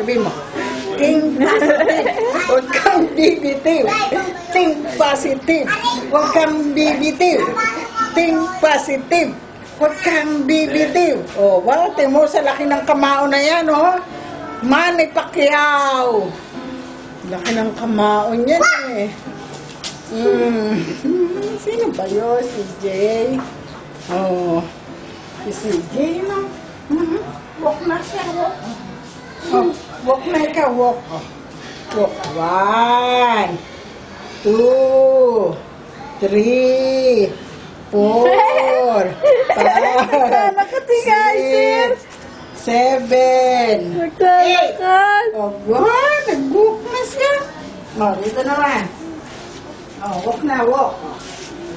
Sabihin mo. Think positive. Huwag kang bibitiw. Think positive. Huwag kang bibitiw. Think positive. Huwag kang bibitiw. O, bate mo sa laki ng kamao na yan, o. Manny Pacquiao. Laki ng kamao niyan, eh. Sino ba yun? Si Jay. Oh. Si Jay, no? Walk na siya, walk. Oh, walk na ikaw, walk. Walk. 1, 2, 3, 4, 5, 6, 7, 8. Oh, God, nag-walk na siya. Oh, dito naman. Oh, walk na, walk.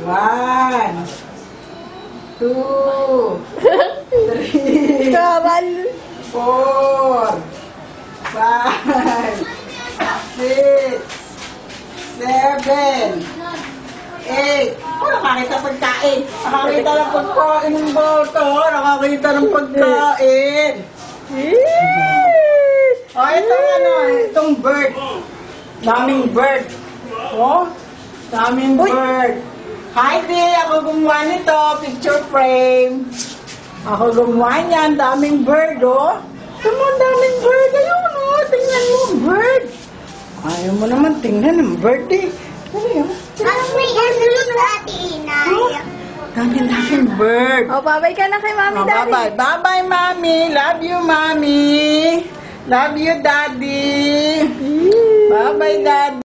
1, 2, 3, 4, 5, 6, 7, 8. Oh, nakakita pagkain. Nakakita ng pagkain ng boto. Nakakita ng pagkain. Oh, ito ano, itong bird. Daming bird. Oh, daming bird. Hi, Dee. Ako gumawa nito. Picture frame. Ako gumawa niyan. Daming bird, oh. Tingnan mo, daming bird. Ayun, oh. Tingnan mo, bird. Ayaw mo naman tingnan ng bird, eh. Ano yun? Daming bird. Oh, bye-bye ka na kay Mami, Daddy. Bye-bye. Bye-bye, Mami. Love you, Mami. Love you, Daddy. Bye-bye, Daddy.